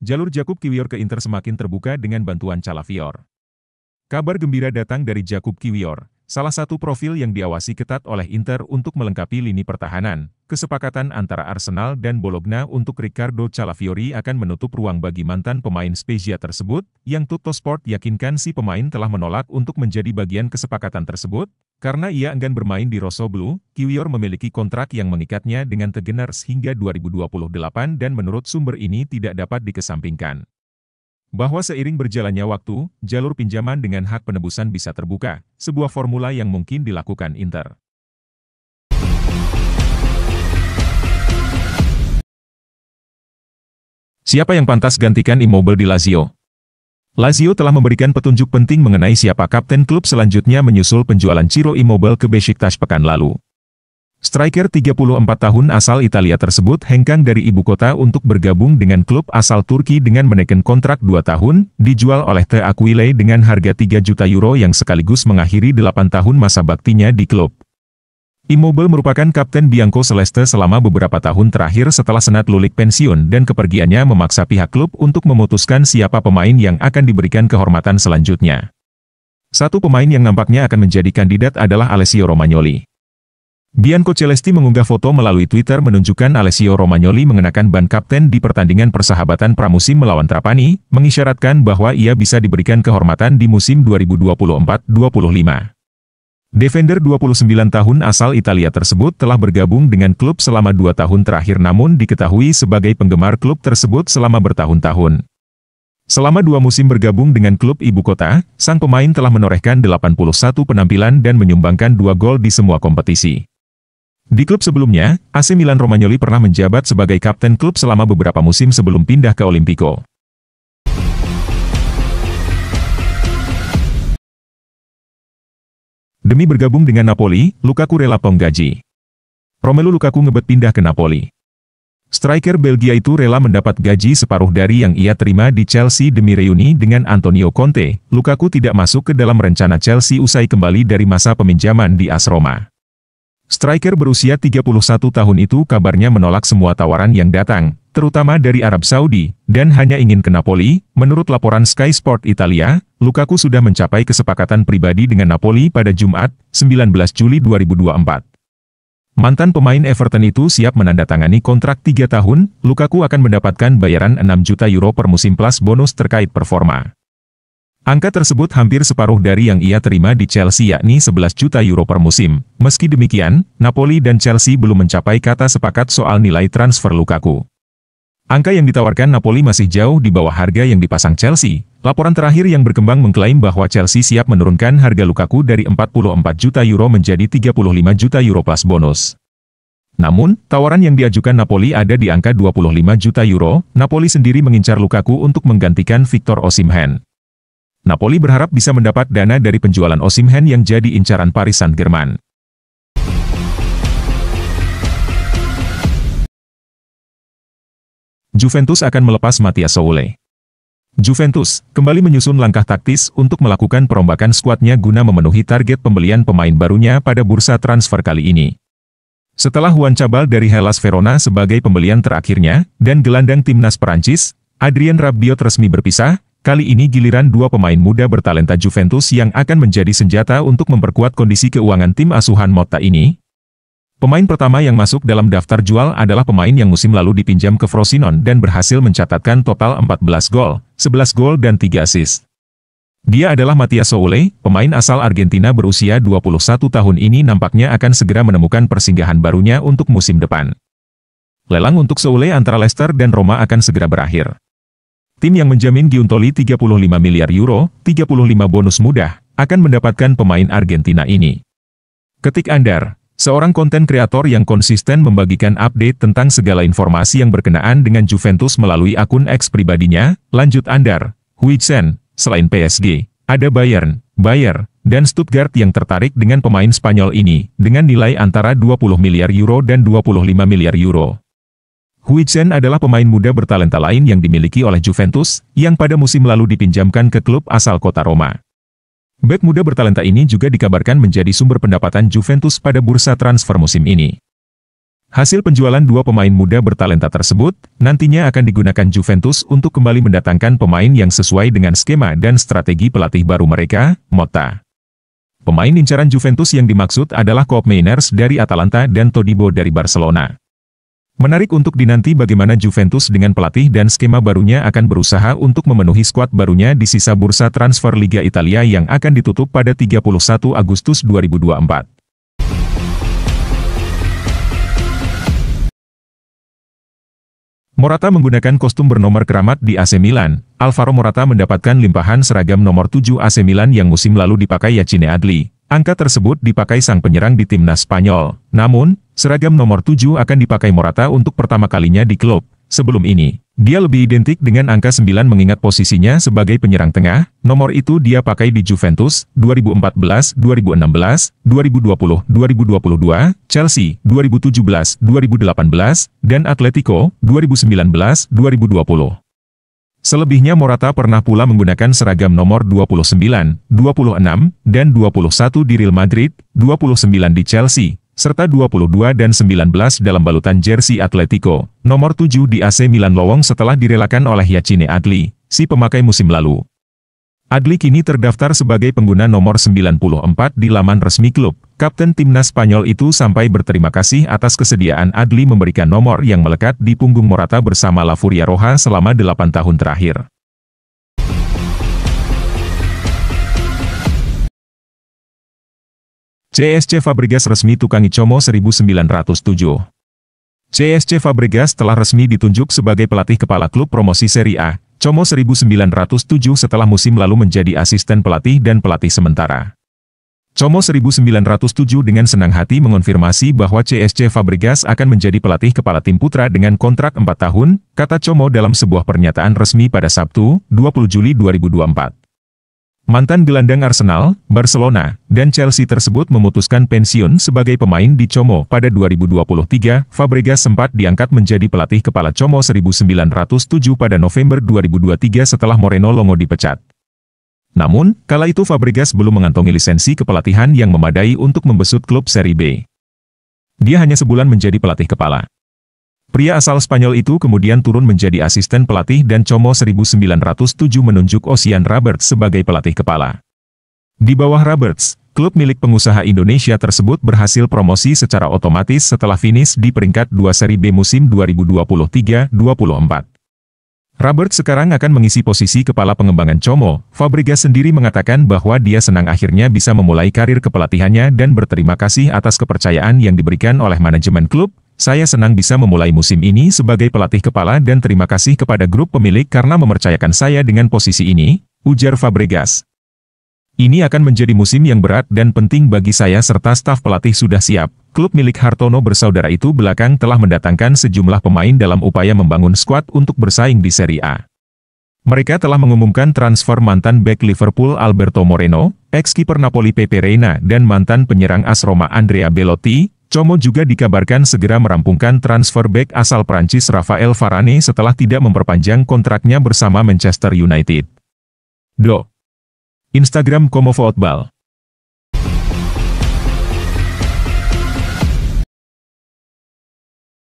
Jalur Jakub Kiwior ke Inter semakin terbuka dengan bantuan Calafior. Kabar gembira datang dari Jakub Kiwior, salah satu profil yang diawasi ketat oleh Inter untuk melengkapi lini pertahanan. Kesepakatan antara Arsenal dan Bologna untuk Riccardo Calafiori akan menutup ruang bagi mantan pemain Spezia tersebut, yang Tuttosport yakinkan si pemain telah menolak untuk menjadi bagian kesepakatan tersebut. Karena ia enggan bermain di Rossoblu, Kiwior memiliki kontrak yang mengikatnya dengan The Gunners hingga 2028 dan menurut sumber ini tidak dapat dikesampingkan. Bahwa seiring berjalannya waktu, jalur pinjaman dengan hak penebusan bisa terbuka, sebuah formula yang mungkin dilakukan Inter. Siapa yang pantas gantikan Immobile di Lazio? Lazio telah memberikan petunjuk penting mengenai siapa kapten klub selanjutnya menyusul penjualan Ciro Immobile ke Besiktas pekan lalu. Striker 34 tahun asal Italia tersebut hengkang dari ibu kota untuk bergabung dengan klub asal Turki dengan menekan kontrak 2 tahun, dijual oleh The Aquile dengan harga 3 juta euro yang sekaligus mengakhiri 8 tahun masa baktinya di klub. Immobile merupakan kapten Bianco Celeste selama beberapa tahun terakhir setelah Senat Lulik pensiun dan kepergiannya memaksa pihak klub untuk memutuskan siapa pemain yang akan diberikan kehormatan selanjutnya. Satu pemain yang nampaknya akan menjadi kandidat adalah Alessio Romagnoli. Bianco Celesti mengunggah foto melalui Twitter menunjukkan Alessio Romagnoli mengenakan ban kapten di pertandingan persahabatan pramusim melawan Trapani, mengisyaratkan bahwa ia bisa diberikan kehormatan di musim 2024-25. Defender 29 tahun asal Italia tersebut telah bergabung dengan klub selama 2 tahun terakhir namun diketahui sebagai penggemar klub tersebut selama bertahun-tahun. Selama 2 musim bergabung dengan klub ibu kota, sang pemain telah menorehkan 81 penampilan dan menyumbangkan 2 gol di semua kompetisi. Di klub sebelumnya, AC Milan Romagnoli pernah menjabat sebagai kapten klub selama beberapa musim sebelum pindah ke Olimpico. Demi bergabung dengan Napoli, Lukaku rela potong gaji. Romelu Lukaku ngebet pindah ke Napoli. Striker Belgia itu rela mendapat gaji separuh dari yang ia terima di Chelsea demi reuni dengan Antonio Conte. Lukaku tidak masuk ke dalam rencana Chelsea usai kembali dari masa peminjaman di AS Roma. Striker berusia 31 tahun itu kabarnya menolak semua tawaran yang datang, terutama dari Arab Saudi, dan hanya ingin ke Napoli. Menurut laporan Sky Sport Italia, Lukaku sudah mencapai kesepakatan pribadi dengan Napoli pada Jumat, 19 Juli 2024. Mantan pemain Everton itu siap menandatangani kontrak 3 tahun, Lukaku akan mendapatkan bayaran 6 juta euro per musim plus bonus terkait performa. Angka tersebut hampir separuh dari yang ia terima di Chelsea yakni 11 juta euro per musim. Meski demikian, Napoli dan Chelsea belum mencapai kata sepakat soal nilai transfer Lukaku. Angka yang ditawarkan Napoli masih jauh di bawah harga yang dipasang Chelsea. Laporan terakhir yang berkembang mengklaim bahwa Chelsea siap menurunkan harga Lukaku dari 44 juta euro menjadi 35 juta euro plus bonus. Namun, tawaran yang diajukan Napoli ada di angka 25 juta euro. Napoli sendiri mengincar Lukaku untuk menggantikan Victor Osimhen. Napoli berharap bisa mendapat dana dari penjualan Osimhen yang jadi incaran Paris Saint-Germain. Juventus akan melepas Matthias Soule. Juventus kembali menyusun langkah taktis untuk melakukan perombakan skuadnya guna memenuhi target pembelian pemain barunya pada bursa transfer kali ini. Setelah Juan Cabal dari Hellas Verona sebagai pembelian terakhirnya, dan gelandang timnas Perancis, Adrien Rabiot resmi berpisah, kali ini giliran 2 pemain muda bertalenta Juventus yang akan menjadi senjata untuk memperkuat kondisi keuangan tim asuhan Motta ini. Pemain pertama yang masuk dalam daftar jual adalah pemain yang musim lalu dipinjam ke Frosinone dan berhasil mencatatkan total 14 gol, 11 gol dan 3 assist. Dia adalah Matthias Soule, pemain asal Argentina berusia 21 tahun ini nampaknya akan segera menemukan persinggahan barunya untuk musim depan. Lelang untuk Soule antara Leicester dan Roma akan segera berakhir. Tim yang menjamin Giuntoli 35 miliar euro, 35 bonus mudah, akan mendapatkan pemain Argentina ini. Ketik Andar, seorang konten kreator yang konsisten membagikan update tentang segala informasi yang berkenaan dengan Juventus melalui akun X pribadinya, lanjut Andar, Huijsen, selain PSG, ada Bayern, Bayer, dan Stuttgart yang tertarik dengan pemain Spanyol ini, dengan nilai antara 20 miliar euro dan 25 miliar euro. Huijsen adalah pemain muda bertalenta lain yang dimiliki oleh Juventus, yang pada musim lalu dipinjamkan ke klub asal kota Roma. Bek muda bertalenta ini juga dikabarkan menjadi sumber pendapatan Juventus pada bursa transfer musim ini. Hasil penjualan dua pemain muda bertalenta tersebut, nantinya akan digunakan Juventus untuk kembali mendatangkan pemain yang sesuai dengan skema dan strategi pelatih baru mereka, Motta. Pemain incaran Juventus yang dimaksud adalah Koop Meiners dari Atalanta dan Todibo dari Barcelona. Menarik untuk dinanti bagaimana Juventus dengan pelatih dan skema barunya akan berusaha untuk memenuhi skuad barunya di sisa bursa transfer Liga Italia yang akan ditutup pada 31 Agustus 2024. Morata menggunakan kostum bernomor keramat di AC Milan. Alvaro Morata mendapatkan limpahan seragam nomor 7 AC Milan yang musim lalu dipakai Yacine Adli. Angka tersebut dipakai sang penyerang di timnas Spanyol. Namun, seragam nomor 7 akan dipakai Morata untuk pertama kalinya di klub. Sebelum ini, dia lebih identik dengan angka 9 mengingat posisinya sebagai penyerang tengah. Nomor itu dia pakai di Juventus 2014, 2016, 2020, 2022, Chelsea 2017, 2018, dan Atletico 2019, 2020. Selebihnya Morata pernah pula menggunakan seragam nomor 29, 26, dan 21 di Real Madrid, 29 di Chelsea, serta 22 dan 19 dalam balutan jersey Atletico. Nomor 7 di AC Milan lowong setelah direlakan oleh Yacine Adli, si pemakai musim lalu. Adli kini terdaftar sebagai pengguna nomor 94 di laman resmi klub. Kapten timnas Spanyol itu sampai berterima kasih atas kesediaan Adli memberikan nomor yang melekat di punggung Morata bersama La Furia Roja selama 8 tahun terakhir. CSC Fabregas resmi tukangi Como 1907. CSC Fabregas telah resmi ditunjuk sebagai pelatih kepala klub promosi Serie A, Como 1907 setelah musim lalu menjadi asisten pelatih dan pelatih sementara. Como 1907 dengan senang hati mengonfirmasi bahwa CSC Fabregas akan menjadi pelatih kepala tim putra dengan kontrak 4 tahun, kata Como dalam sebuah pernyataan resmi pada Sabtu, 20 Juli 2024. Mantan gelandang Arsenal, Barcelona, dan Chelsea tersebut memutuskan pensiun sebagai pemain di Como pada 2023. Fabregas sempat diangkat menjadi pelatih kepala Como 1907 pada November 2023 setelah Moreno Longo dipecat. Namun, kala itu Fabregas belum mengantongi lisensi kepelatihan yang memadai untuk membesut klub Serie B. Dia hanya sebulan menjadi pelatih kepala. Pria asal Spanyol itu kemudian turun menjadi asisten pelatih dan Como 1907 menunjuk Ocean Roberts sebagai pelatih kepala. Di bawah Roberts, klub milik pengusaha Indonesia tersebut berhasil promosi secara otomatis setelah finish di peringkat 2 Serie B musim 2023-24. Roberts sekarang akan mengisi posisi kepala pengembangan Como. Fabregas sendiri mengatakan bahwa dia senang akhirnya bisa memulai karir kepelatihannya dan berterima kasih atas kepercayaan yang diberikan oleh manajemen klub. Saya senang bisa memulai musim ini sebagai pelatih kepala dan terima kasih kepada grup pemilik karena mempercayakan saya dengan posisi ini, ujar Fabregas. Ini akan menjadi musim yang berat dan penting bagi saya serta staf pelatih sudah siap. Klub milik Hartono bersaudara itu belakang telah mendatangkan sejumlah pemain dalam upaya membangun skuad untuk bersaing di Serie A. Mereka telah mengumumkan transfer mantan bek Liverpool Alberto Moreno, ex-kiper Napoli Pepe Reina dan mantan penyerang AS Roma Andrea Belotti. Como juga dikabarkan segera merampungkan transfer bek asal Prancis Raphael Varane setelah tidak memperpanjang kontraknya bersama Manchester United. Instagram Como Football.